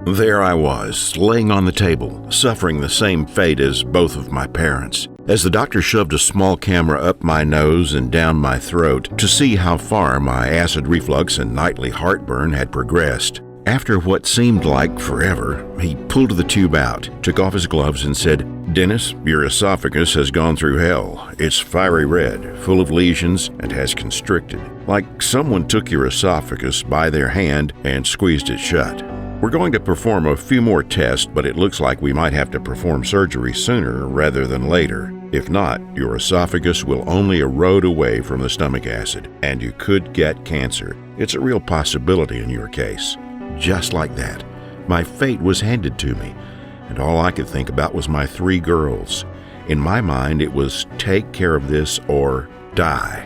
There I was, laying on the table, suffering the same fate as both of my parents, as the doctor shoved a small camera up my nose and down my throat to see how far my acid reflux and nightly heartburn had progressed. After what seemed like forever, he pulled the tube out, took off his gloves, and said, "Dennis, your esophagus has gone through hell. It's fiery red, full of lesions, and has constricted, like someone took your esophagus by their hand and squeezed it shut. We're going to perform a few more tests, but it looks like we might have to perform surgery sooner rather than later. If not, your esophagus will only erode away from the stomach acid, and you could get cancer. It's a real possibility in your case." Just like that, my fate was handed to me, and all I could think about was my 3 girls. In my mind, it was take care of this or die,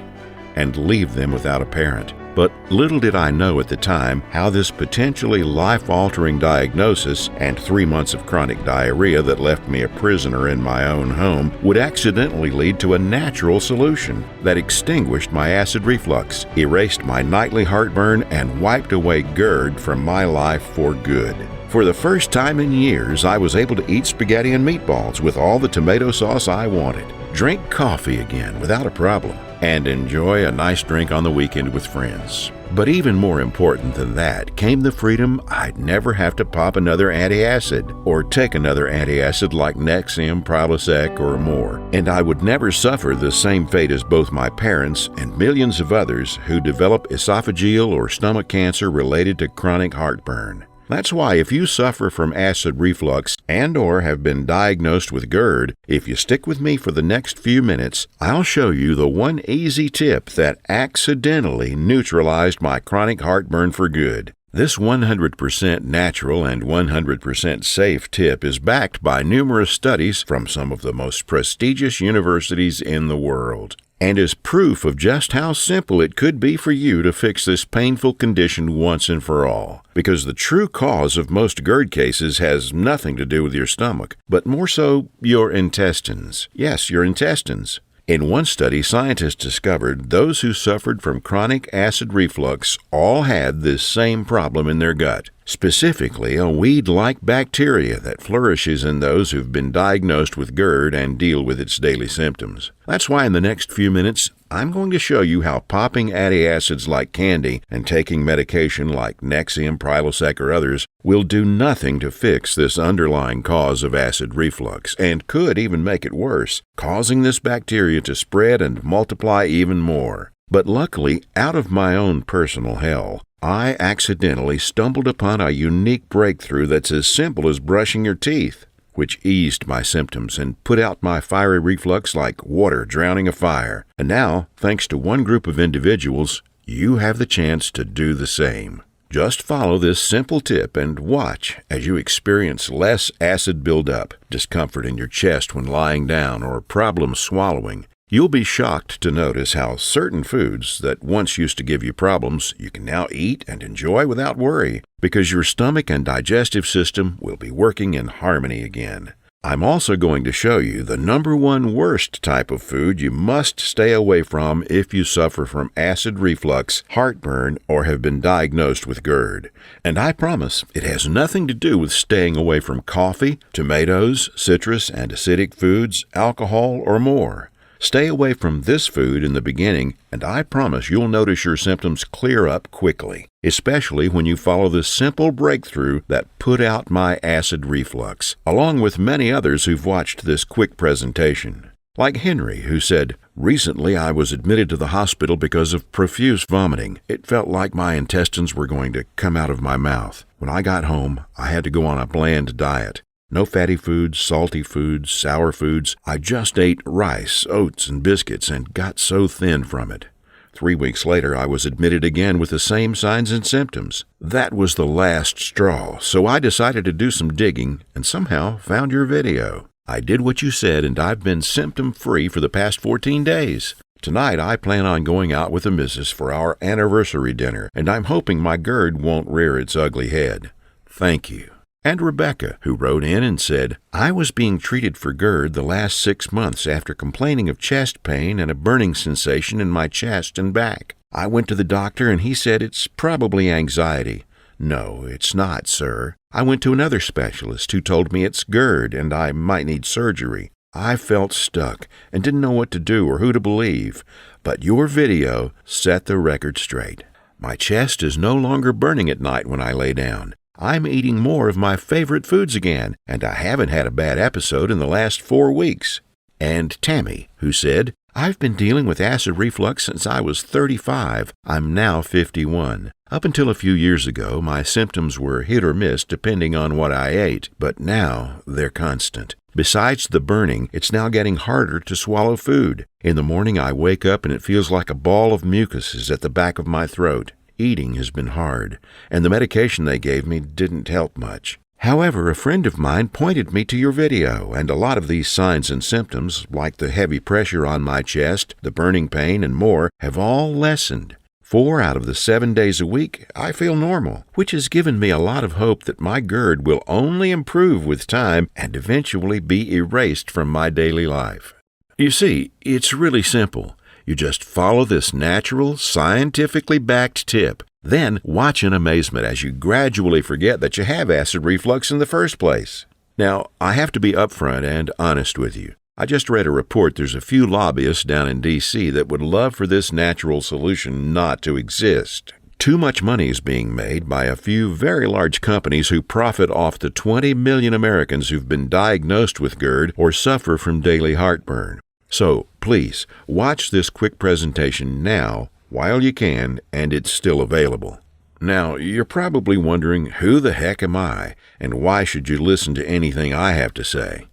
and leave them without a parent. But little did I know at the time how this potentially life-altering diagnosis and 3 months of chronic diarrhea that left me a prisoner in my own home would accidentally lead to a natural solution that extinguished my acid reflux, erased my nightly heartburn, and wiped away GERD from my life for good. For the first time in years, I was able to eat spaghetti and meatballs with all the tomato sauce I wanted, drink coffee again without a problem, and enjoy a nice drink on the weekend with friends. But even more important than that came the freedom I'd never have to pop another antacid or take another antacid like Nexium, Prilosec, or more, and I would never suffer the same fate as both my parents and millions of others who develop esophageal or stomach cancer related to chronic heartburn. That's why if you suffer from acid reflux and/or have been diagnosed with GERD, if you stick with me for the next few minutes, I'll show you the one easy tip that accidentally neutralized my chronic heartburn for good. This 100% natural and 100% safe tip is backed by numerous studies from some of the most prestigious universities in the world, and is proof of just how simple it could be for you to fix this painful condition once and for all. Because the true cause of most GERD cases has nothing to do with your stomach, but more so your intestines. Yes, your intestines. In one study, scientists discovered those who suffered from chronic acid reflux all had this same problem in their gut, specifically a weed-like bacteria that flourishes in those who've been diagnosed with GERD and deal with its daily symptoms. That's why in the next few minutes, I'm going to show you how popping antacids like candy and taking medication like Nexium, Prilosec, or others will do nothing to fix this underlying cause of acid reflux, and could even make it worse, causing this bacteria to spread and multiply even more. But luckily, out of my own personal hell, I accidentally stumbled upon a unique breakthrough that's as simple as brushing your teeth, which eased my symptoms and put out my fiery reflux like water drowning a fire. And now, thanks to one group of individuals, you have the chance to do the same. Just follow this simple tip and watch as you experience less acid buildup, discomfort in your chest when lying down, or problems swallowing. You'll be shocked to notice how certain foods that once used to give you problems, you can now eat and enjoy without worry, because your stomach and digestive system will be working in harmony again. I'm also going to show you the #1 worst type of food you must stay away from if you suffer from acid reflux, heartburn, or have been diagnosed with GERD. And I promise it has nothing to do with staying away from coffee, tomatoes, citrus and acidic foods, alcohol, or more. Stay away from this food in the beginning, and I promise you'll notice your symptoms clear up quickly, especially when you follow this simple breakthrough that put out my acid reflux, along with many others who've watched this quick presentation. Like Henry, who said, "Recently I was admitted to the hospital because of profuse vomiting. It felt like my intestines were going to come out of my mouth. When I got home, I had to go on a bland diet. No fatty foods, salty foods, sour foods. I just ate rice, oats, and biscuits and got so thin from it. 3 weeks later, I was admitted again with the same signs and symptoms. That was the last straw, so I decided to do some digging and somehow found your video. I did what you said, and I've been symptom-free for the past 14 days. Tonight, I plan on going out with the missus for our anniversary dinner, and I'm hoping my GERD won't rear its ugly head. Thank you." And Rebecca, who wrote in and said, "I was being treated for GERD the last 6 months after complaining of chest pain and a burning sensation in my chest and back. I went to the doctor and he said it's probably anxiety. "No, it's not, sir. I went to another specialist who told me it's GERD and I might need surgery." I felt stuck and didn't know what to do or who to believe, but your video set the record straight. My chest is no longer burning at night when I lay down. I'm eating more of my favorite foods again, and I haven't had a bad episode in the last 4 weeks. And Tammy, who said, "I've been dealing with acid reflux since I was 35. I'm now 51. Up until a few years ago, my symptoms were hit or miss depending on what I ate, but now they're constant. Besides the burning, it's now getting harder to swallow food. In the morning, I wake up and it feels like a ball of mucus is at the back of my throat. Eating has been hard, and the medication they gave me didn't help much. However, a friend of mine pointed me to your video, and a lot of these signs and symptoms, like the heavy pressure on my chest, the burning pain, and more, have all lessened. 4 out of the 7 days a week, I feel normal, which has given me a lot of hope that my GERD will only improve with time and eventually be erased from my daily life." You see, it's really simple. You just follow this natural, scientifically backed tip. Then watch in amazement as you gradually forget that you have acid reflux in the first place. Now, I have to be upfront and honest with you. I just read a report there's a few lobbyists down in D.C. that would love for this natural solution not to exist. Too much money is being made by a few very large companies who profit off the 20 million Americans who've been diagnosed with GERD or suffer from daily heartburn. So, please, watch this quick presentation now while you can, and it's still available. Now, you're probably wondering, who the heck am I, and why should you listen to anything I have to say?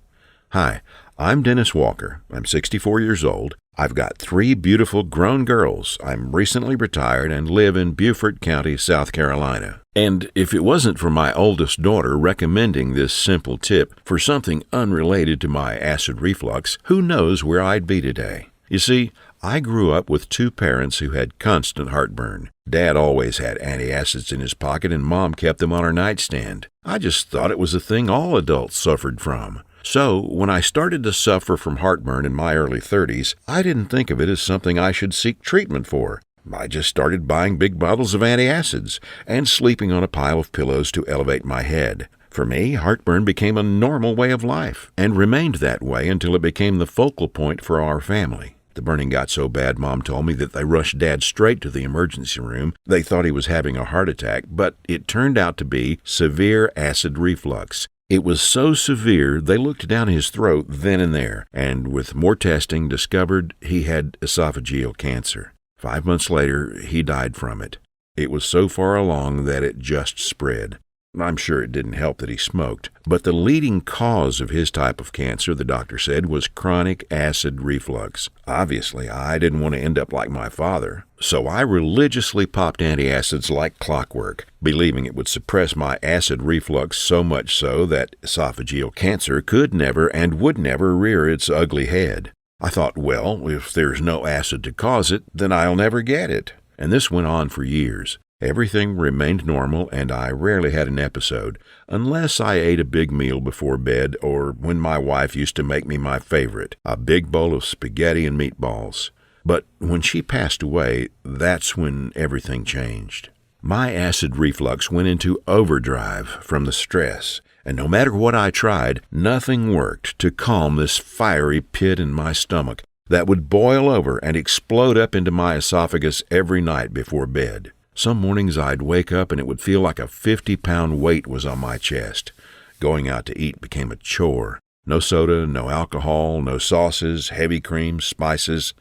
Hi, I'm Dennis Walker. I'm 64 years old. I've got 3 beautiful grown girls. I'm recently retired and live in Beaufort County, South Carolina. And if it wasn't for my oldest daughter recommending this simple tip for something unrelated to my acid reflux, who knows where I'd be today? You see, I grew up with 2 parents who had constant heartburn. Dad always had antacids in his pocket and Mom kept them on her nightstand. I just thought it was a thing all adults suffered from. So, when I started to suffer from heartburn in my early 30s, I didn't think of it as something I should seek treatment for. I just started buying big bottles of antacids and sleeping on a pile of pillows to elevate my head. For me, heartburn became a normal way of life and remained that way until it became the focal point for our family. The burning got so bad, Mom told me, that they rushed Dad straight to the emergency room. They thought he was having a heart attack, but it turned out to be severe acid reflux. It was so severe, they looked down his throat then and there, and with more testing, discovered he had esophageal cancer. 5 months later, he died from it. It was so far along that it just spread. I'm sure it didn't help that he smoked, but the leading cause of his type of cancer, the doctor said, was chronic acid reflux. Obviously, I didn't want to end up like my father, so I religiously popped antacids like clockwork, believing it would suppress my acid reflux so much so that esophageal cancer could never and would never rear its ugly head. I thought, well, if there's no acid to cause it, then I'll never get it. And this went on for years. Everything remained normal, and I rarely had an episode, unless I ate a big meal before bed or when my wife used to make me my favorite, a big bowl of spaghetti and meatballs. But when she passed away, that's when everything changed. My acid reflux went into overdrive from the stress, and no matter what I tried, nothing worked to calm this fiery pit in my stomach that would boil over and explode up into my esophagus every night before bed. Some mornings I'd wake up and it would feel like a 50-pound weight was on my chest. Going out to eat became a chore. No soda, no alcohol, no sauces, heavy creams, spices.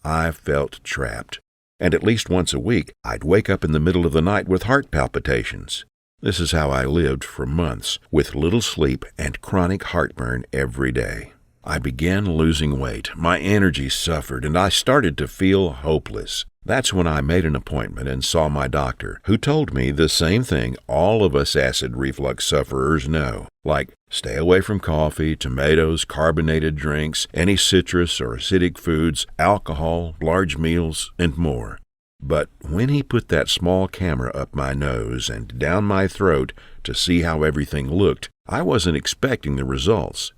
I felt trapped. And at least once a week, I'd wake up in the middle of the night with heart palpitations. This is how I lived for months, with little sleep and chronic heartburn every day. I began losing weight, my energy suffered, and I started to feel hopeless. That's when I made an appointment and saw my doctor, who told me the same thing all of us acid reflux sufferers know, like stay away from coffee, tomatoes, carbonated drinks, any citrus or acidic foods, alcohol, large meals, and more. But when he put that small camera up my nose and down my throat to see how everything looked, I wasn't expecting the results.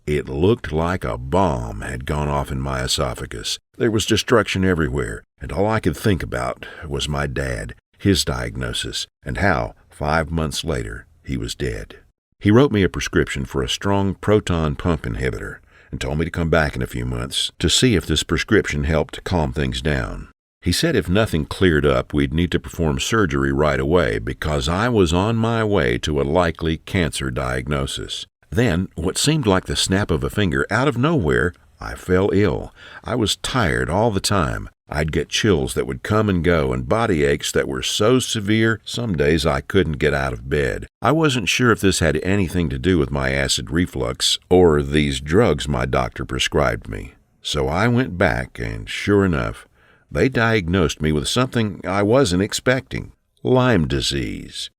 It looked like a bomb had gone off in my esophagus. There was destruction everywhere, and all I could think about was my dad, his diagnosis, and how, 5 months later, he was dead. He wrote me a prescription for a strong proton pump inhibitor and told me to come back in a few months to see if this prescription helped calm things down. He said if nothing cleared up, we'd need to perform surgery right away because I was on my way to a likely cancer diagnosis. Then, what seemed like the snap of a finger, out of nowhere, I fell ill. I was tired all the time. I'd get chills that would come and go and body aches that were so severe some days I couldn't get out of bed. I wasn't sure if this had anything to do with my acid reflux or these drugs my doctor prescribed me. So I went back and sure enough, they diagnosed me with something I wasn't expecting: Lyme disease.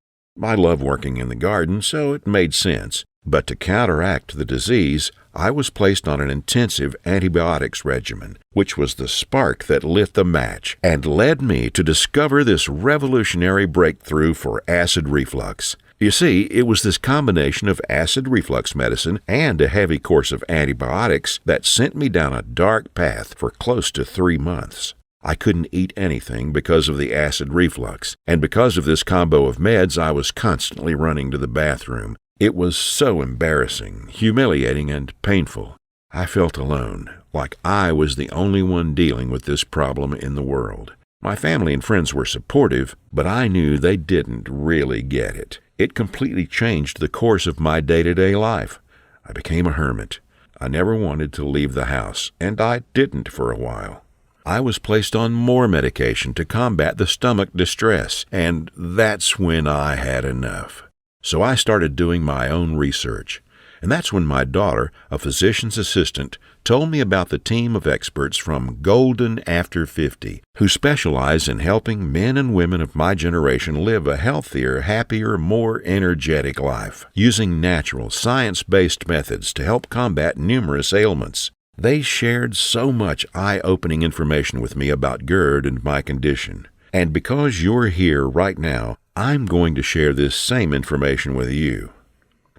I love working in the garden, so it made sense. But to counteract the disease, I was placed on an intensive antibiotics regimen, which was the spark that lit the match and led me to discover this revolutionary breakthrough for acid reflux. You see, it was this combination of acid reflux medicine and a heavy course of antibiotics that sent me down a dark path for close to 3 months. I couldn't eat anything because of the acid reflux, and because of this combo of meds, I was constantly running to the bathroom. It was so embarrassing, humiliating, and painful. I felt alone, like I was the only one dealing with this problem in the world. My family and friends were supportive, but I knew they didn't really get it. It completely changed the course of my day-to-day life. I became a hermit. I never wanted to leave the house, and I didn't for a while. I was placed on more medication to combat the stomach distress, and that's when I had enough. So I started doing my own research, and that's when my daughter, a physician's assistant, told me about the team of experts from Golden After 50, who specialize in helping men and women of my generation live a healthier, happier, more energetic life, using natural, science-based methods to help combat numerous ailments. They shared so much eye-opening information with me about GERD and my condition. And because you're here right now, I'm going to share this same information with you.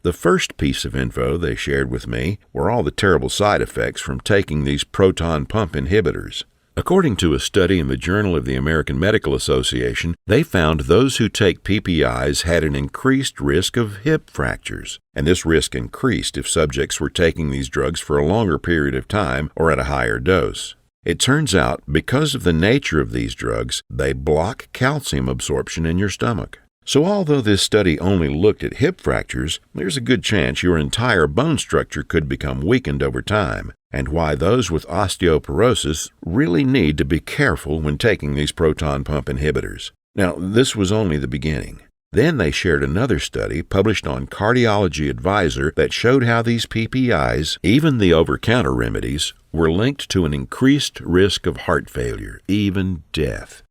The first piece of info they shared with me were all the terrible side effects from taking these proton pump inhibitors. According to a study in the Journal of the American Medical Association, they found those who take PPIs had an increased risk of hip fractures, and this risk increased if subjects were taking these drugs for a longer period of time or at a higher dose. It turns out, because of the nature of these drugs, they block calcium absorption in your stomach. So although this study only looked at hip fractures, there's a good chance your entire bone structure could become weakened over time, and why those with osteoporosis really need to be careful when taking these proton pump inhibitors. Now, this was only the beginning. Then they shared another study published on Cardiology Advisor that showed how these PPIs, even the over-counter remedies, were linked to an increased risk of heart failure, even death.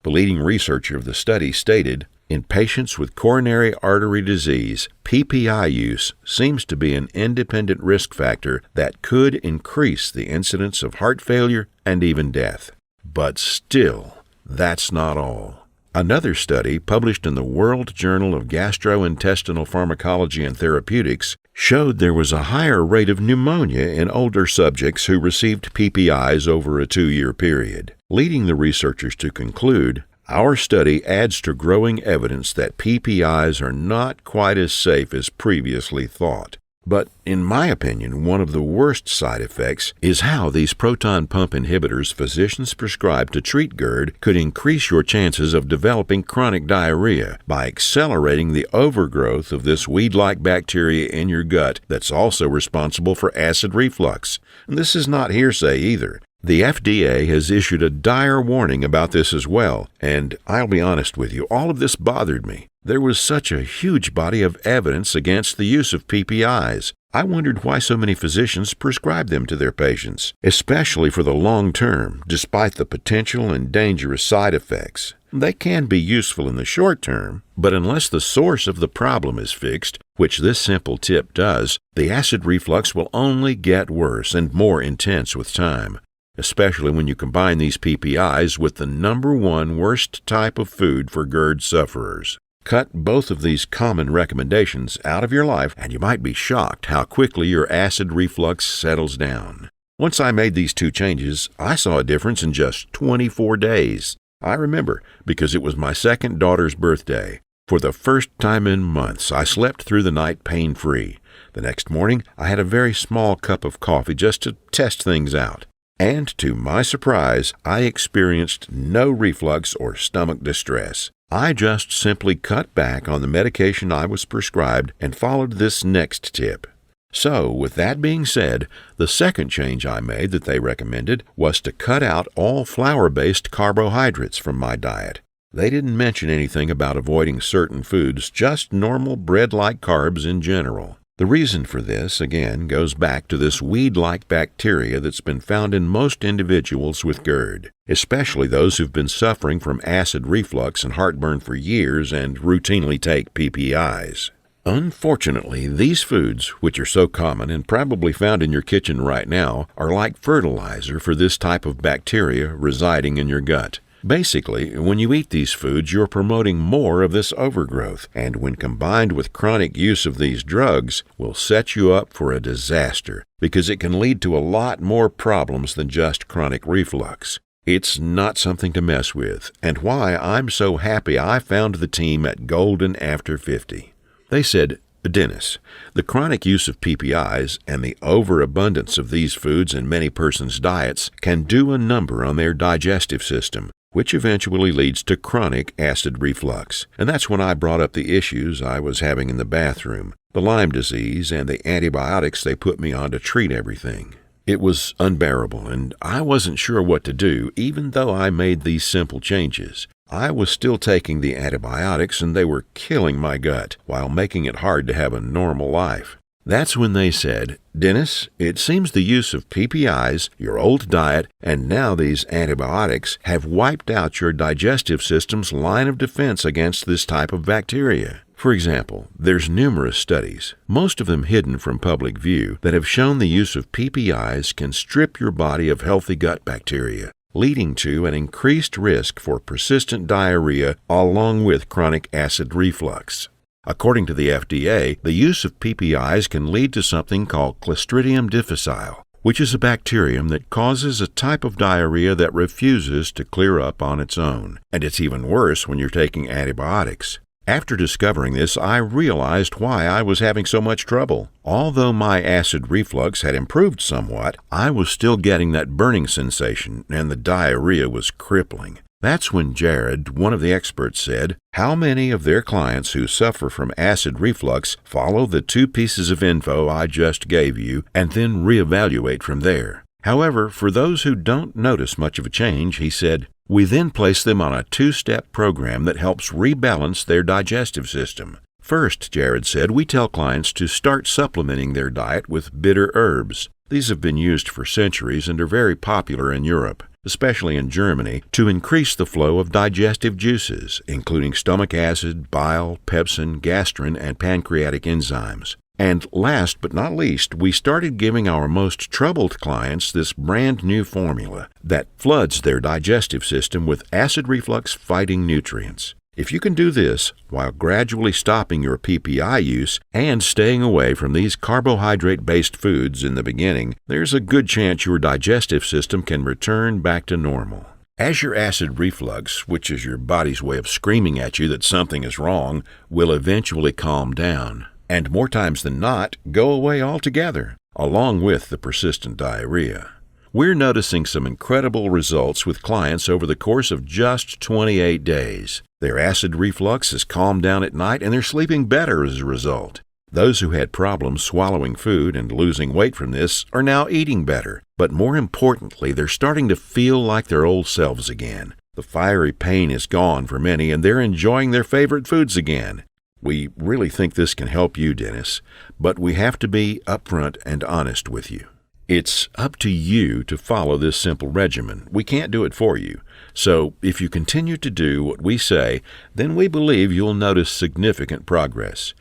The leading researcher of the study stated, "In patients with coronary artery disease, PPI use seems to be an independent risk factor that could increase the incidence of heart failure and even death." But still, that's not all. Another study published in the World Journal of Gastrointestinal Pharmacology and Therapeutics showed there was a higher rate of pneumonia in older subjects who received PPIs over a 2-year period, leading the researchers to conclude, "Our study adds to growing evidence that PPIs are not quite as safe as previously thought." But in my opinion, one of the worst side effects is how these proton pump inhibitors physicians prescribe to treat GERD could increase your chances of developing chronic diarrhea by accelerating the overgrowth of this weed-like bacteria in your gut that's also responsible for acid reflux. And this is not hearsay either. The FDA has issued a dire warning about this as well, and I'll be honest with you, all of this bothered me. There was such a huge body of evidence against the use of PPIs. I wondered why so many physicians prescribe them to their patients, especially for the long term, despite the potential and dangerous side effects. They can be useful in the short term, but unless the source of the problem is fixed, which this simple tip does, the acid reflux will only get worse and more intense with time, especially when you combine these PPIs with the #1 worst type of food for GERD sufferers. Cut both of these common recommendations out of your life, and you might be shocked how quickly your acid reflux settles down. Once I made these 2 changes, I saw a difference in just 24 days. I remember because it was my second daughter's birthday. For the first time in months, I slept through the night pain-free. The next morning, I had a very small cup of coffee just to test things out. And to my surprise, I experienced no reflux or stomach distress. I just simply cut back on the medication I was prescribed and followed this next tip. So, with that being said, the second change I made that they recommended was to cut out all flour-based carbohydrates from my diet. They didn't mention anything about avoiding certain foods, just normal bread-like carbs in general. The reason for this, again, goes back to this weed-like bacteria that's been found in most individuals with GERD, especially those who've been suffering from acid reflux and heartburn for years and routinely take PPIs. Unfortunately, these foods, which are so common and probably found in your kitchen right now, are like fertilizer for this type of bacteria residing in your gut. Basically, when you eat these foods, you're promoting more of this overgrowth, and when combined with chronic use of these drugs, will set you up for a disaster, because it can lead to a lot more problems than just chronic reflux. It's not something to mess with, and why I'm so happy I found the team at Golden After 50. They said, "Dennis, the chronic use of PPIs and the overabundance of these foods in many persons' diets can do a number on their digestive system, which eventually leads to chronic acid reflux." And that's when I brought up the issues I was having in the bathroom, the Lyme disease, and the antibiotics they put me on to treat everything. It was unbearable, and I wasn't sure what to do, even though I made these simple changes. I was still taking the antibiotics, and they were killing my gut, while making it hard to have a normal life. That's when they said, "Dennis, it seems the use of PPIs, your old diet, and now these antibiotics have wiped out your digestive system's line of defense against this type of bacteria." For example, there's numerous studies, most of them hidden from public view, that have shown the use of PPIs can strip your body of healthy gut bacteria, leading to an increased risk for persistent diarrhea along with chronic acid reflux. According to the FDA, the use of PPIs can lead to something called Clostridium difficile, which is a bacterium that causes a type of diarrhea that refuses to clear up on its own, and it's even worse when you're taking antibiotics. After discovering this, I realized why I was having so much trouble. Although my acid reflux had improved somewhat, I was still getting that burning sensation, and the diarrhea was crippling. That's when Jared, one of the experts, said, "How many of their clients who suffer from acid reflux follow the 2 pieces of info I just gave you and then reevaluate from there?" However, for those who don't notice much of a change, he said, "We then place them on a 2-step program that helps rebalance their digestive system. First," Jared said, "we tell clients to start supplementing their diet with bitter herbs. These have been used for centuries and are very popular in Europe, especially in Germany, to increase the flow of digestive juices, including stomach acid, bile, pepsin, gastrin, and pancreatic enzymes. And last but not least, we started giving our most troubled clients this brand new formula that floods their digestive system with acid reflux-fighting nutrients. If you can do this while gradually stopping your PPI use and staying away from these carbohydrate-based foods in the beginning, there's a good chance your digestive system can return back to normal." As your acid reflux, which is your body's way of screaming at you that something is wrong, will eventually calm down, and more times than not, go away altogether, along with the persistent diarrhea. We're noticing some incredible results with clients over the course of just 28 days. Their acid reflux has calmed down at night, and they're sleeping better as a result. Those who had problems swallowing food and losing weight from this are now eating better, but more importantly, they're starting to feel like their old selves again. The fiery pain is gone for many, and they're enjoying their favorite foods again. We really think this can help you, Dennis, but we have to be upfront and honest with you. It's up to you to follow this simple regimen. We can't do it for you. So if you continue to do what we say, then we believe you'll notice significant progress.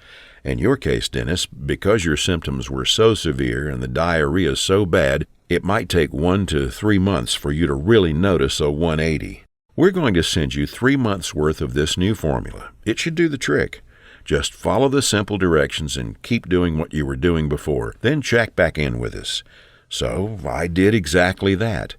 In your case, Dennis, because your symptoms were so severe and the diarrhea so bad, it might take 1 to 3 months for you to really notice a 180. We're going to send you 3 months' worth of this new formula. It should do the trick. Just follow the simple directions and keep doing what you were doing before, then check back in with us. So I did exactly that.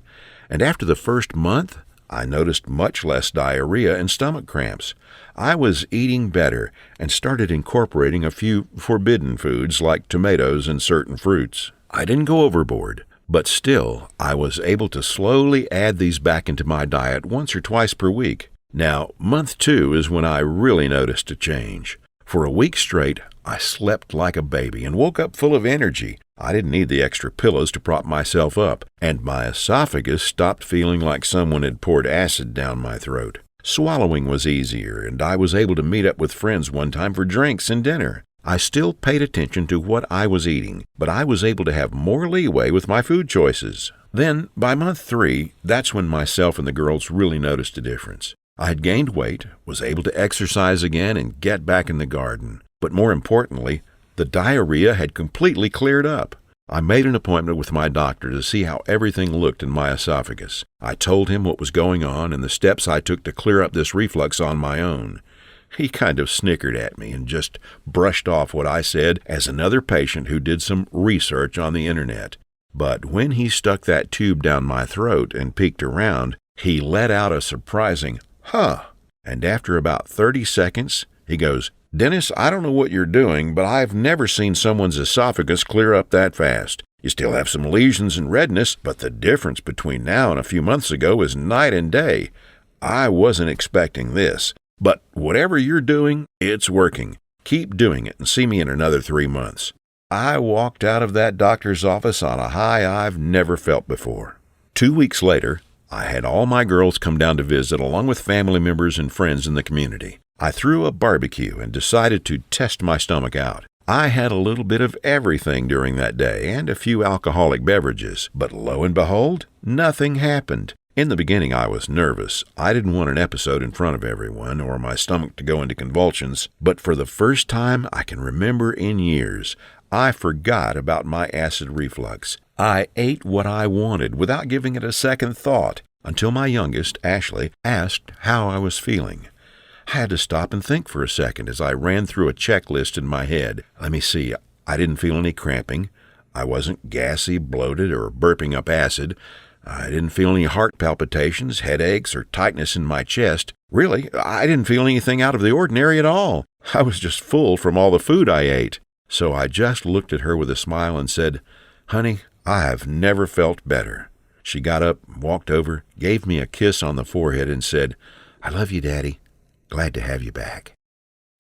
And after the first month, I noticed much less diarrhea and stomach cramps. I was eating better and started incorporating a few forbidden foods like tomatoes and certain fruits. I didn't go overboard, but still, I was able to slowly add these back into my diet once or twice per week. Now, month 2 is when I really noticed a change. For a week straight, I slept like a baby and woke up full of energy. I didn't need the extra pillows to prop myself up, and my esophagus stopped feeling like someone had poured acid down my throat. Swallowing was easier, and I was able to meet up with friends one time for drinks and dinner. I still paid attention to what I was eating, but I was able to have more leeway with my food choices. Then, by month 3, that's when myself and the girls really noticed a difference. I had gained weight, was able to exercise again and get back in the garden. But more importantly, the diarrhea had completely cleared up. I made an appointment with my doctor to see how everything looked in my esophagus. I told him what was going on and the steps I took to clear up this reflux on my own. He kind of snickered at me and just brushed off what I said as another patient who did some research on the internet. But when he stuck that tube down my throat and peeked around, he let out a surprising, "Huh." And after about 30 seconds, he goes, "Dennis, I don't know what you're doing, but I've never seen someone's esophagus clear up that fast. You still have some lesions and redness, but the difference between now and a few months ago is night and day. I wasn't expecting this. But whatever you're doing, it's working. Keep doing it and see me in another 3 months." I walked out of that doctor's office on a high I've never felt before. 2 weeks later, I had all my girls come down to visit along with family members and friends in the community. I threw a barbecue and decided to test my stomach out. I had a little bit of everything during that day and a few alcoholic beverages, but lo and behold, nothing happened. In the beginning, I was nervous. I didn't want an episode in front of everyone or my stomach to go into convulsions, but for the first time I can remember in years, I forgot about my acid reflux. I ate what I wanted without giving it a second thought until my youngest, Ashley, asked how I was feeling. I had to stop and think for a second as I ran through a checklist in my head. Let me see, I didn't feel any cramping. I wasn't gassy, bloated, or burping up acid. I didn't feel any heart palpitations, headaches, or tightness in my chest. Really, I didn't feel anything out of the ordinary at all. I was just full from all the food I ate. So I just looked at her with a smile and said, "Honey, I have never felt better." She got up, walked over, gave me a kiss on the forehead and said, "I love you, Daddy. Glad to have you back."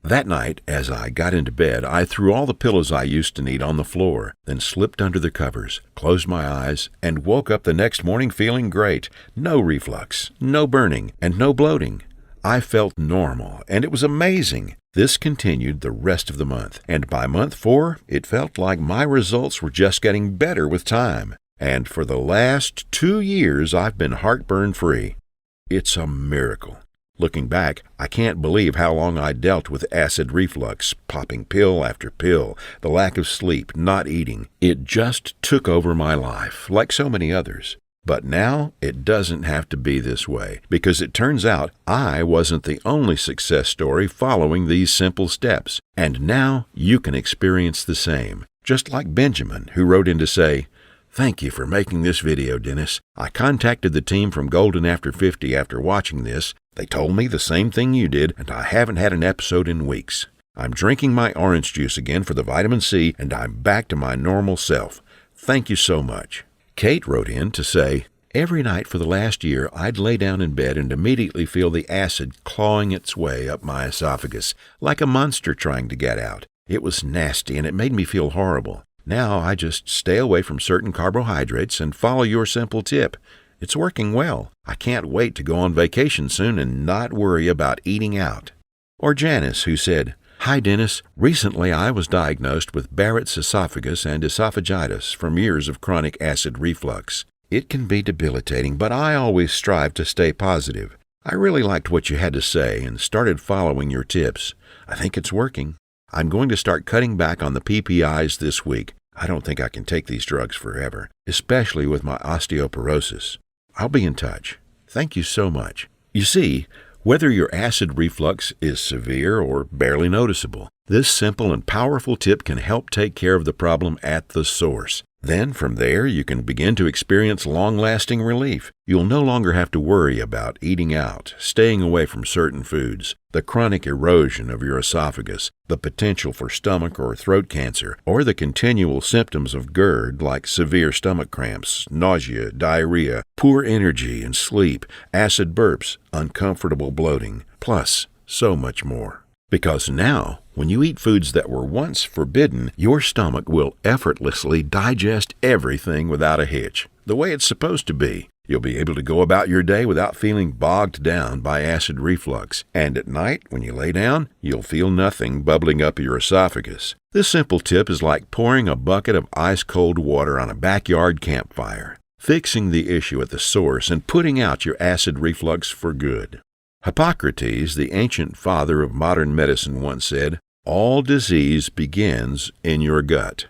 That night, as I got into bed, I threw all the pillows I used to need on the floor, then slipped under the covers, closed my eyes, and woke up the next morning feeling great. No reflux, no burning, and no bloating. I felt normal, and it was amazing. This continued the rest of the month, and by month 4, it felt like my results were just getting better with time. And for the last 2 years, I've been heartburn-free. It's a miracle. Looking back, I can't believe how long I dealt with acid reflux, popping pill after pill, the lack of sleep, not eating. It just took over my life, like so many others. But now it doesn't have to be this way, because it turns out I wasn't the only success story following these simple steps. And now you can experience the same. Just like Benjamin, who wrote in to say, "Thank you for making this video, Dennis. I contacted the team from Golden After 50 after watching this. They told me the same thing you did, and I haven't had an episode in weeks. I'm drinking my orange juice again for the vitamin C, and I'm back to my normal self. Thank you so much." Kate wrote in to say, "Every night for the last year, I'd lay down in bed and immediately feel the acid clawing its way up my esophagus, like a monster trying to get out. It was nasty, and it made me feel horrible. Now I just stay away from certain carbohydrates and follow your simple tip. It's working well. I can't wait to go on vacation soon and not worry about eating out." Or Janice, who said, "Hi, Dennis. Recently I was diagnosed with Barrett's esophagus and esophagitis from years of chronic acid reflux. It can be debilitating, but I always strive to stay positive. I really liked what you had to say and started following your tips. I think it's working. I'm going to start cutting back on the PPIs this week. I don't think I can take these drugs forever, especially with my osteoporosis. I'll be in touch. Thank you so much." You see, whether your acid reflux is severe or barely noticeable, This simple and powerful tip can help take care of the problem at the source. Then, from there, you can begin to experience long-lasting relief. You'll no longer have to worry about eating out, staying away from certain foods, the chronic erosion of your esophagus, the potential for stomach or throat cancer, or the continual symptoms of GERD like severe stomach cramps, nausea, diarrhea, poor energy and sleep, acid burps, uncomfortable bloating, plus so much more. Because now, when you eat foods that were once forbidden, your stomach will effortlessly digest everything without a hitch, the way it's supposed to be. You'll be able to go about your day without feeling bogged down by acid reflux. And at night, when you lay down, you'll feel nothing bubbling up your esophagus. This simple tip is like pouring a bucket of ice-cold water on a backyard campfire, fixing the issue at the source and putting out your acid reflux for good. Hippocrates, the ancient father of modern medicine, once said, "All disease begins in your gut."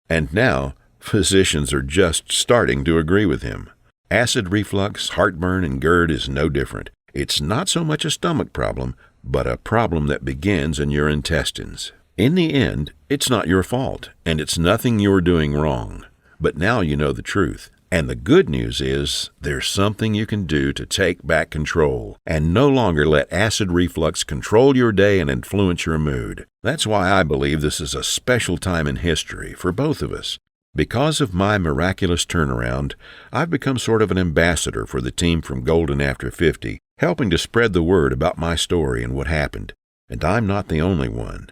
And now, physicians are just starting to agree with him. Acid reflux, heartburn, and GERD is no different. It's not so much a stomach problem, but a problem that begins in your intestines. In the end, it's not your fault, and it's nothing you're doing wrong. But now you know the truth. And the good news is there's something you can do to take back control and no longer let acid reflux control your day and influence your mood. That's why I believe this is a special time in history for both of us. Because of my miraculous turnaround, I've become sort of an ambassador for the team from Golden After 50, helping to spread the word about my story and what happened. And I'm not the only one.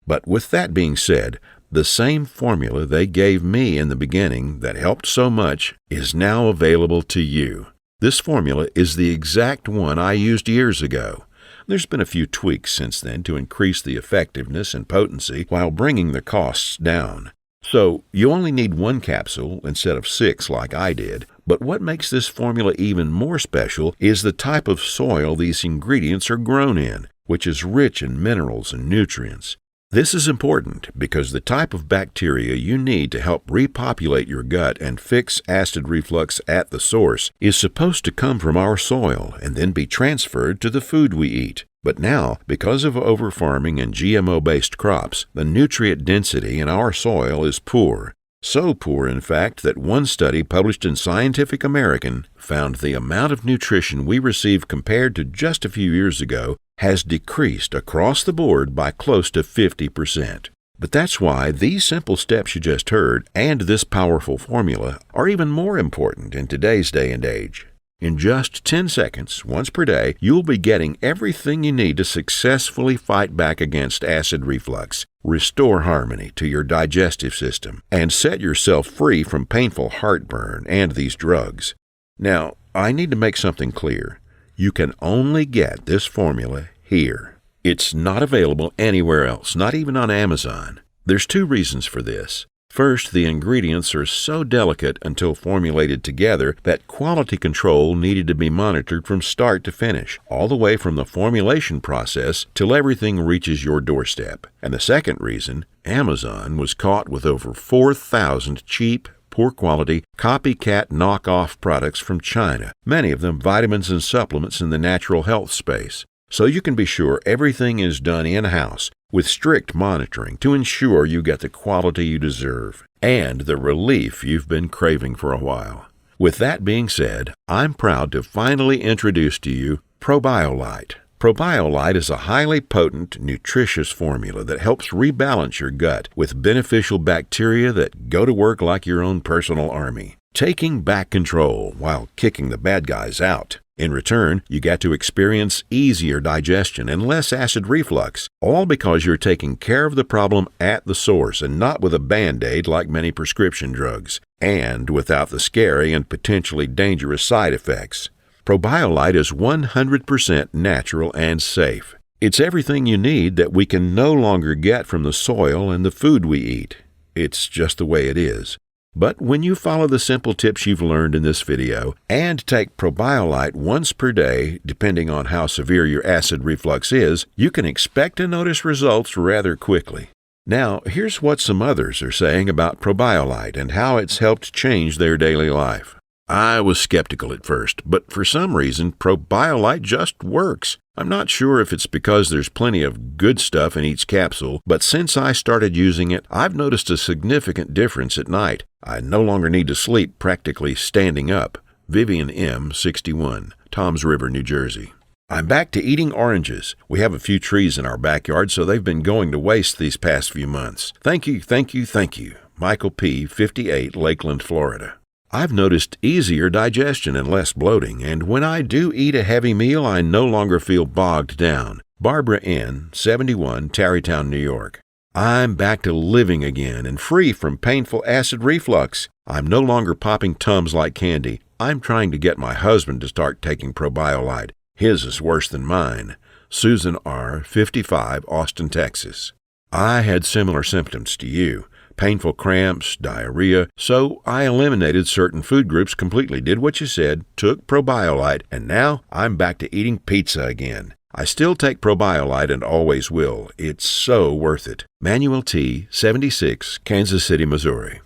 But with that being said, the same formula they gave me in the beginning that helped so much is now available to you. This formula is the exact one I used years ago. There's been a few tweaks since then to increase the effectiveness and potency while bringing the costs down. So you only need 1 capsule instead of 6 like I did. But what makes this formula even more special is the type of soil these ingredients are grown in, which is rich in minerals and nutrients. This is important because the type of bacteria you need to help repopulate your gut and fix acid reflux at the source is supposed to come from our soil and then be transferred to the food we eat. But now, because of over-farming and GMO-based crops, the nutrient density in our soil is poor. So poor, in fact, that one study published in Scientific American found the amount of nutrition we receive compared to just a few years ago has decreased across the board by close to 50%. But that's why these simple steps you just heard and this powerful formula are even more important in today's day and age. In just 10 seconds, once per day, you'll be getting everything you need to successfully fight back against acid reflux, restore harmony to your digestive system, and set yourself free from painful heartburn and these drugs. Now, I need to make something clear. You can only get this formula here. It's not available anywhere else, not even on Amazon. There's 2 reasons for this. First, the ingredients are so delicate until formulated together that quality control needed to be monitored from start to finish, all the way from the formulation process till everything reaches your doorstep. And the second reason, Amazon was caught with over 4,000 cheap, poor quality, copycat knockoff products from China, many of them vitamins and supplements in the natural health space. So you can be sure everything is done in-house with strict monitoring to ensure you get the quality you deserve and the relief you've been craving for a while. With that being said, I'm proud to finally introduce to you Probio Lite. Probio Lite is a highly potent, nutritious formula that helps rebalance your gut with beneficial bacteria that go to work like your own personal army, taking back control while kicking the bad guys out. In return, you get to experience easier digestion and less acid reflux, all because you're taking care of the problem at the source and not with a Band-Aid like many prescription drugs, and without the scary and potentially dangerous side effects. Probio Lite is 100% natural and safe. It's everything you need that we can no longer get from the soil and the food we eat. It's just the way it is. But when you follow the simple tips you've learned in this video and take Probio Lite once per day, depending on how severe your acid reflux is, you can expect to notice results rather quickly. Now, here's what some others are saying about Probio Lite and how it's helped change their daily life. I was skeptical at first, but for some reason, Probio Lite just works. I'm not sure if it's because there's plenty of good stuff in each capsule, but since I started using it, I've noticed a significant difference at night. I no longer need to sleep practically standing up. Vivian M., 61, Toms River, New Jersey. I'm back to eating oranges. We have a few trees in our backyard, so they've been going to waste these past few months. Thank you, thank you, thank you. Michael P., 58, Lakeland, Florida. I've noticed easier digestion and less bloating, and when I do eat a heavy meal, I no longer feel bogged down. Barbara N., 71, Tarrytown, New York. I'm back to living again and free from painful acid reflux. I'm no longer popping Tums like candy. I'm trying to get my husband to start taking Probio Lite. His is worse than mine. Susan R., 55, Austin, Texas. I had similar symptoms to you. Painful cramps, diarrhea, so I eliminated certain food groups completely, did what you said, took Probio Lite, and now I'm back to eating pizza again. I still take Probio Lite and always will. It's so worth it. Manuel T., 76, Kansas City, Missouri.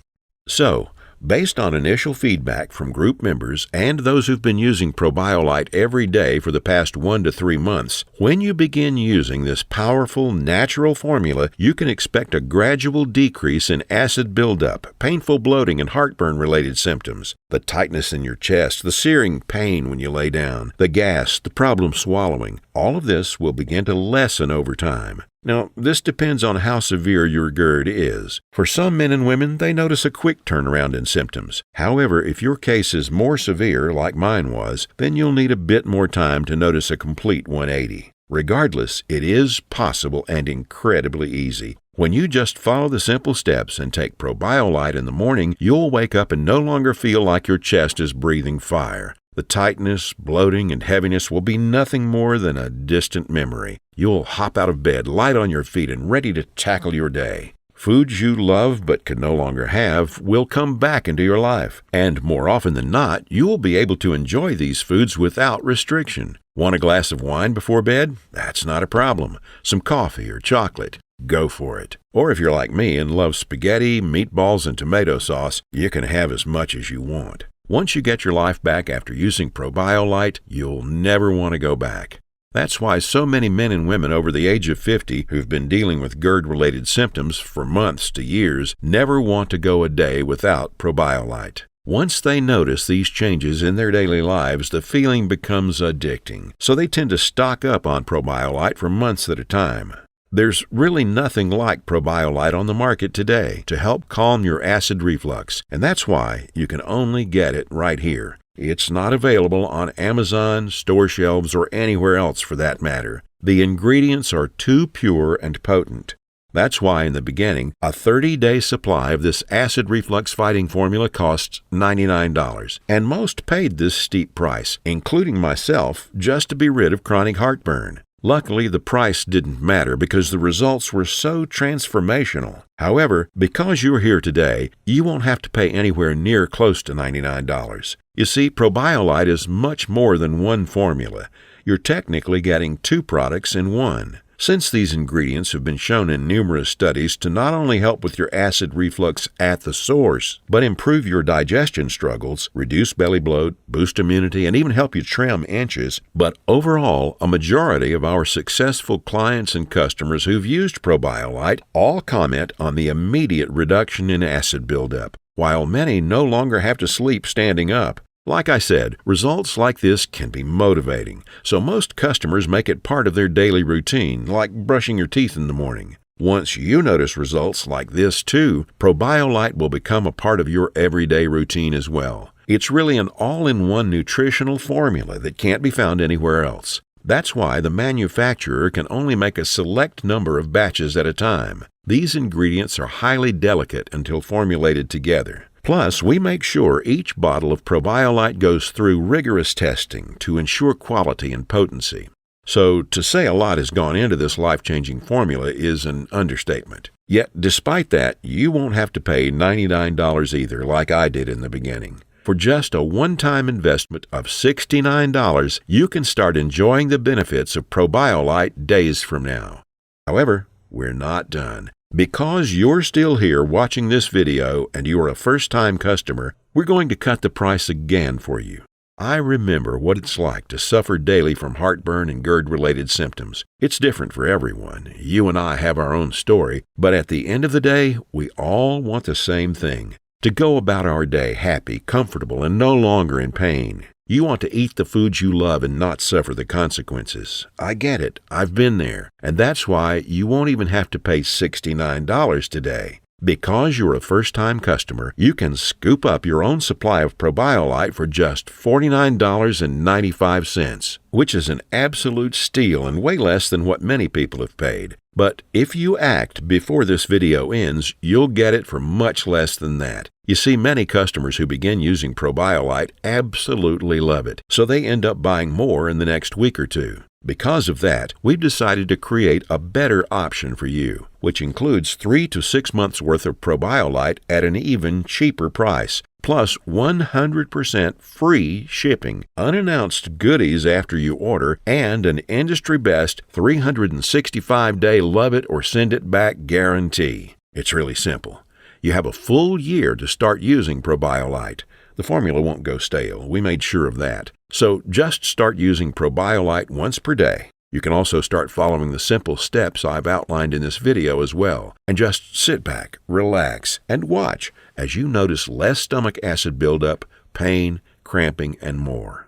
So, based on initial feedback from group members and those who've been using Probio Lite every day for the past 1 to 3 months, when you begin using this powerful, natural formula, you can expect a gradual decrease in acid buildup, painful bloating, and heartburn-related symptoms. The tightness in your chest, the searing pain when you lay down, the gas, the problem swallowing, all of this will begin to lessen over time. Now, this depends on how severe your GERD is. For some men and women, they notice a quick turnaround in symptoms. However, if your case is more severe, like mine was, then you'll need a bit more time to notice a complete 180. Regardless, it is possible and incredibly easy. When you just follow the simple steps and take Probio Lite in the morning, you'll wake up and no longer feel like your chest is breathing fire. The tightness, bloating, and heaviness will be nothing more than a distant memory. You'll hop out of bed, light on your feet, and ready to tackle your day. Foods you love but can no longer have will come back into your life. And more often than not, you will be able to enjoy these foods without restriction. Want a glass of wine before bed? That's not a problem. Some coffee or chocolate? Go for it. Or if you're like me and love spaghetti, meatballs, and tomato sauce, you can have as much as you want. Once you get your life back after using Probio Lite, you'll never want to go back. That's why so many men and women over the age of 50 who've been dealing with GERD-related symptoms for months to years never want to go a day without Probio Lite. Once they notice these changes in their daily lives, the feeling becomes addicting, so they tend to stock up on Probio Lite for months at a time. There's really nothing like Probio Lite on the market today to help calm your acid reflux, and that's why you can only get it right here. It's not available on Amazon, store shelves, or anywhere else for that matter. The ingredients are too pure and potent. That's why in the beginning, a 30-day supply of this acid reflux fighting formula costs $99, and most paid this steep price, including myself, just to be rid of chronic heartburn. Luckily, the price didn't matter because the results were so transformational. However, because you're here today, you won't have to pay anywhere near close to $99. You see, Probio Lite is much more than one formula. You're technically getting 2 products in one. Since these ingredients have been shown in numerous studies to not only help with your acid reflux at the source, but improve your digestion struggles, reduce belly bloat, boost immunity, and even help you trim inches, but overall, a majority of our successful clients and customers who've used Probio Lite all comment on the immediate reduction in acid buildup, while many no longer have to sleep standing up. Like I said, results like this can be motivating, so most customers make it part of their daily routine, like brushing your teeth in the morning. Once you notice results like this too, Probio Lite will become a part of your everyday routine as well. It's really an all-in-one nutritional formula that can't be found anywhere else. That's why the manufacturer can only make a select number of batches at a time. These ingredients are highly delicate until formulated together. Plus, we make sure each bottle of Probio Lite goes through rigorous testing to ensure quality and potency. So, to say a lot has gone into this life-changing formula is an understatement. Yet, despite that, you won't have to pay $99 either, like I did in the beginning. For just a one-time investment of $69, you can start enjoying the benefits of Probio Lite days from now. However, we're not done. Because you're still here watching this video and you are a first-time customer, we're going to cut the price again for you. I remember what it's like to suffer daily from heartburn and GERD-related symptoms. It's different for everyone. You and I have our own story, but at the end of the day, we all want the same thing: to go about our day happy, comfortable, and no longer in pain. You want to eat the foods you love and not suffer the consequences. I get it. I've been there. And that's why you won't even have to pay $69 today. Because you're a first-time customer, you can scoop up your own supply of Probio Lite for just $49.95, which is an absolute steal and way less than what many people have paid. But if you act before this video ends, you'll get it for much less than that. You see, many customers who begin using Probio Lite absolutely love it, so they end up buying more in the next week or two. Because of that, we've decided to create a better option for you, which includes 3 to 6 months worth of Probio Lite at an even cheaper price, plus 100% free shipping, unannounced goodies after you order, and an industry-best 365-day love-it-or-send-it-back guarantee. It's really simple. You have a full year to start using Probio Lite. The formula won't go stale. We made sure of that. So just start using Probio Lite once per day. You can also start following the simple steps I've outlined in this video as well, and just sit back, relax, and watch as you notice less stomach acid buildup, pain, cramping, and more.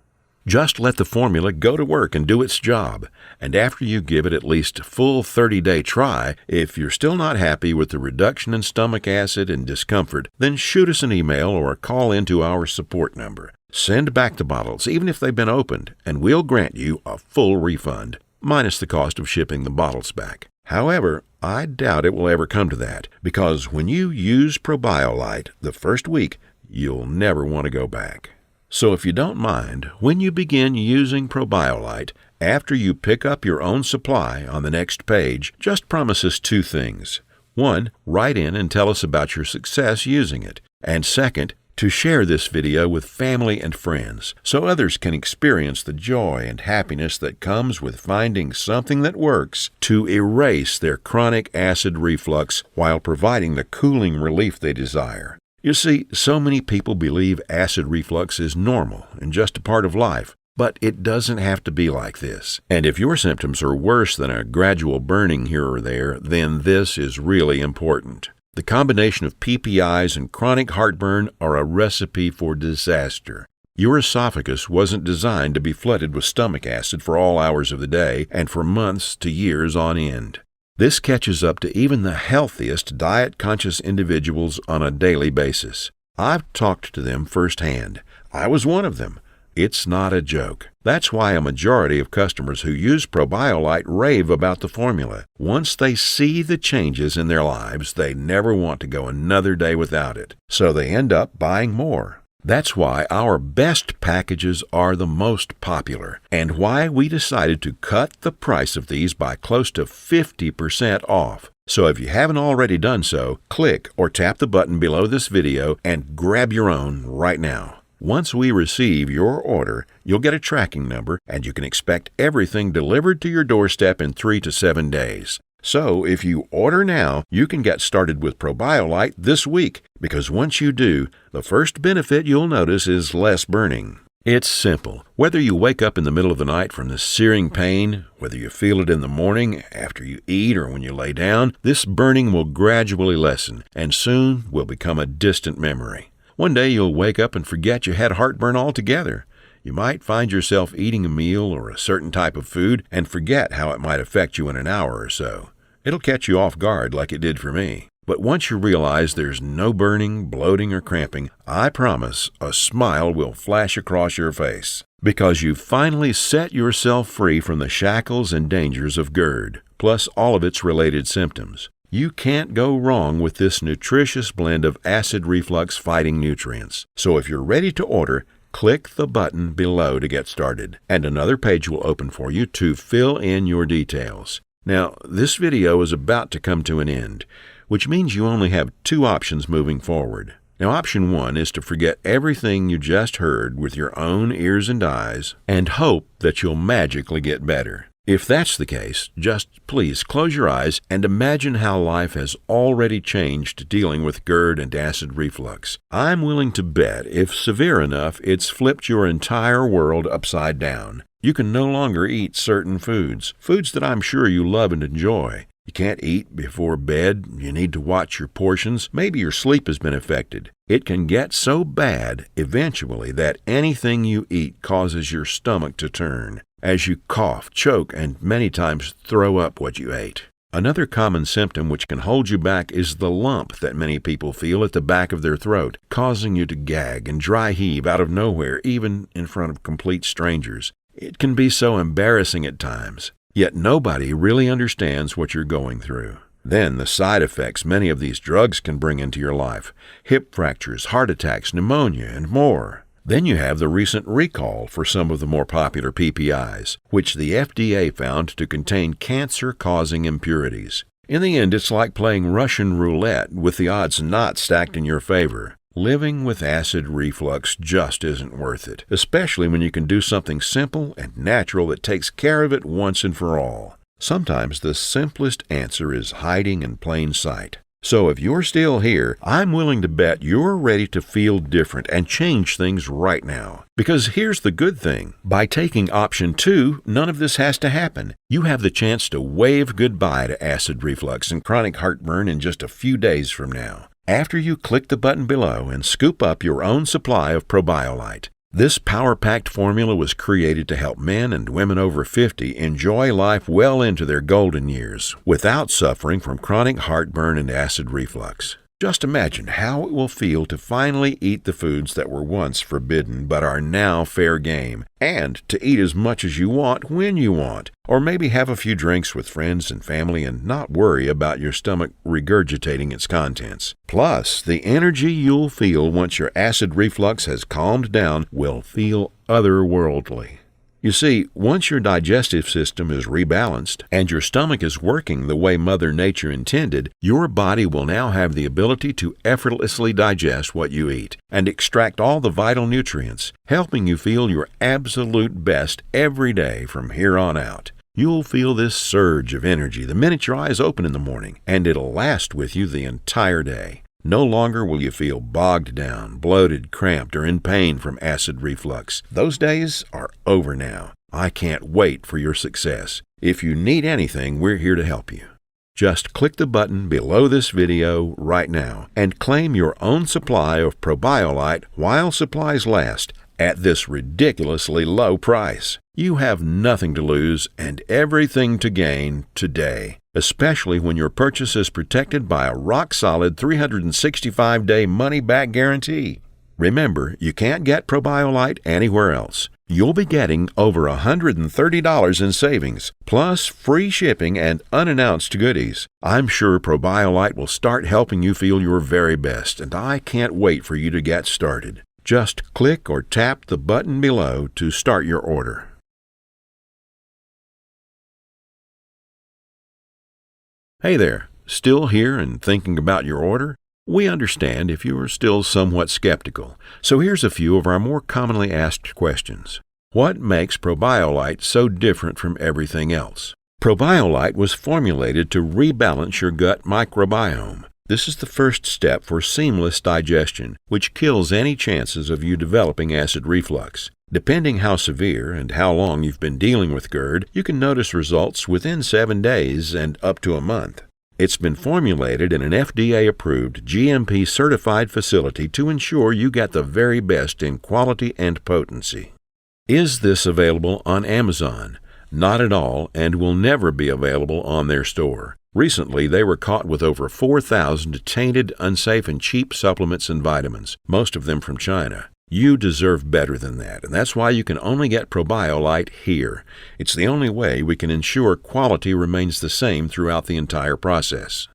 Just let the formula go to work and do its job, and after you give it at least a full 30-day try, if you're still not happy with the reduction in stomach acid and discomfort, then shoot us an email or call into our support number. Send back the bottles, even if they've been opened, and we'll grant you a full refund, minus the cost of shipping the bottles back. However, I doubt it will ever come to that, because when you use Probio Lite the first week, you'll never want to go back. So if you don't mind, when you begin using Probio Lite, after you pick up your own supply on the next page, just promise us 2 things. 1, write in and tell us about your success using it. And second, to share this video with family and friends so others can experience the joy and happiness that comes with finding something that works to erase their chronic acid reflux while providing the cooling relief they desire. You see, so many people believe acid reflux is normal and just a part of life, but it doesn't have to be like this. And if your symptoms are worse than a gradual burning here or there, then this is really important. The combination of PPIs and chronic heartburn are a recipe for disaster. Your esophagus wasn't designed to be flooded with stomach acid for all hours of the day and for months to years on end. This catches up to even the healthiest diet-conscious individuals on a daily basis. I've talked to them firsthand. I was one of them. It's not a joke. That's why a majority of customers who use Probio Lite rave about the formula. Once they see the changes in their lives, they never want to go another day without it. So they end up buying more. That's why our best packages are the most popular, and why we decided to cut the price of these by close to 50% off. So if you haven't already done so, click or tap the button below this video and grab your own right now. Once we receive your order, you'll get a tracking number, and you can expect everything delivered to your doorstep in 3 to 7 days. So if you order now, you can get started with Probio Lite this week, because once you do, the first benefit you'll notice is less burning. It's simple. Whether you wake up in the middle of the night from this searing pain, whether you feel it in the morning after you eat or when you lay down, this burning will gradually lessen and soon will become a distant memory. One day you'll wake up and forget you had heartburn altogether. You might find yourself eating a meal or a certain type of food and forget how it might affect you in an hour or so. It'll catch you off guard like it did for me. But once you realize there's no burning, bloating, or cramping, I promise a smile will flash across your face. Because you've finally set yourself free from the shackles and dangers of GERD, plus all of its related symptoms. You can't go wrong with this nutritious blend of acid reflux fighting nutrients. So if you're ready to order, click the button below to get started, and another page will open for you to fill in your details. Now, this video is about to come to an end, which means you only have 2 options moving forward. Now, option 1 is to forget everything you just heard with your own ears and eyes and hope that you'll magically get better. If that's the case, just please close your eyes and imagine how life has already changed dealing with GERD and acid reflux. I'm willing to bet, if severe enough, it's flipped your entire world upside down. You can no longer eat certain foods that I'm sure you love and enjoy. You can't eat before bed, you need to watch your portions, maybe your sleep has been affected. It can get so bad, eventually, that anything you eat causes your stomach to turn, as you cough, choke, and many times throw up what you ate. Another common symptom which can hold you back is the lump that many people feel at the back of their throat, causing you to gag and dry heave out of nowhere, even in front of complete strangers. It can be so embarrassing at times. Yet nobody really understands what you're going through. Then the side effects many of these drugs can bring into your life: hip fractures, heart attacks, pneumonia, and more. Then you have the recent recall for some of the more popular PPIs, which the FDA found to contain cancer-causing impurities. In the end, it's like playing Russian roulette with the odds not stacked in your favor. Living with acid reflux just isn't worth it, especially when you can do something simple and natural that takes care of it once and for all. Sometimes the simplest answer is hiding in plain sight. So if you're still here, I'm willing to bet you're ready to feel different and change things right now. Because here's the good thing. By taking option 2, none of this has to happen. You have the chance to wave goodbye to acid reflux and chronic heartburn in just a few days from now, after you click the button below and scoop up your own supply of Probio Lite. This power-packed formula was created to help men and women over 50 enjoy life well into their golden years without suffering from chronic heartburn and acid reflux. Just imagine how it will feel to finally eat the foods that were once forbidden but are now fair game, and to eat as much as you want when you want, or maybe have a few drinks with friends and family and not worry about your stomach regurgitating its contents. Plus, the energy you'll feel once your acid reflux has calmed down will feel otherworldly. You see, once your digestive system is rebalanced and your stomach is working the way Mother Nature intended, your body will now have the ability to effortlessly digest what you eat and extract all the vital nutrients, helping you feel your absolute best every day from here on out. You'll feel this surge of energy the minute your eyes open in the morning, and it'll last with you the entire day. No longer will you feel bogged down, bloated, cramped, or in pain from acid reflux. Those days are over now. I can't wait for your success. If you need anything, we're here to help you. Just click the button below this video right now and claim your own supply of Probio Lite while supplies last at this ridiculously low price. You have nothing to lose and everything to gain today, especially when your purchase is protected by a rock-solid 365-day money-back guarantee. Remember, you can't get Probio Lite anywhere else. You'll be getting over $130 in savings, plus free shipping and unannounced goodies. I'm sure Probio Lite will start helping you feel your very best, and I can't wait for you to get started. Just click or tap the button below to start your order. Hey there, still here and thinking about your order? We understand if you are still somewhat skeptical, so here's a few of our more commonly asked questions. What makes Probio Lite so different from everything else? Probio Lite was formulated to rebalance your gut microbiome. This is the first step for seamless digestion, which kills any chances of you developing acid reflux. Depending how severe and how long you've been dealing with GERD, you can notice results within 7 days and up to a month. It's been formulated in an FDA-approved, GMP-certified facility to ensure you get the very best in quality and potency. Is this available on Amazon? Not at all, and will never be available on their store. Recently, they were caught with over 4,000 tainted, unsafe, and cheap supplements and vitamins, most of them from China. You deserve better than that, and that's why you can only get Probio Lite here. It's the only way we can ensure quality remains the same throughout the entire process.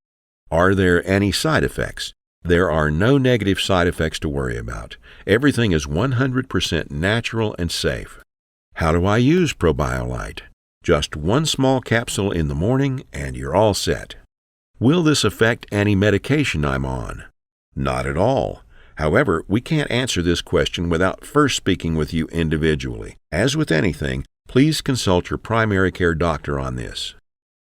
Are there any side effects? There are no negative side effects to worry about. Everything is 100% natural and safe. How do I use Probio Lite? Just 1 small capsule in the morning and you're all set. Will this affect any medication I'm on? Not at all. However, we can't answer this question without first speaking with you individually. As with anything, please consult your primary care doctor on this.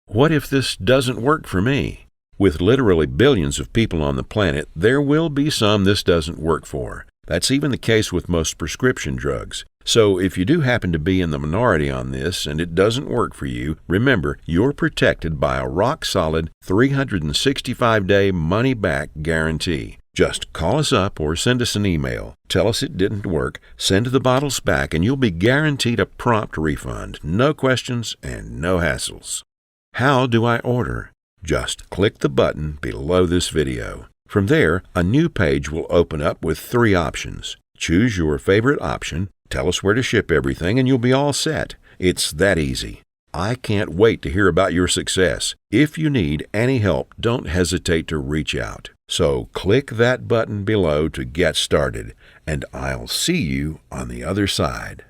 What if this doesn't work for me? With literally billions of people on the planet, there will be some this doesn't work for. That's even the case with most prescription drugs. So if you do happen to be in the minority on this and it doesn't work for you, remember, you're protected by a rock-solid 365-day money-back guarantee. Just call us up or send us an email. Tell us it didn't work, send the bottles back, and you'll be guaranteed a prompt refund. No questions and no hassles. How do I order? Just click the button below this video. From there, a new page will open up with 3 options. Choose your favorite option, tell us where to ship everything, and you'll be all set. It's that easy. I can't wait to hear about your success. If you need any help, don't hesitate to reach out. So click that button below to get started, and I'll see you on the other side.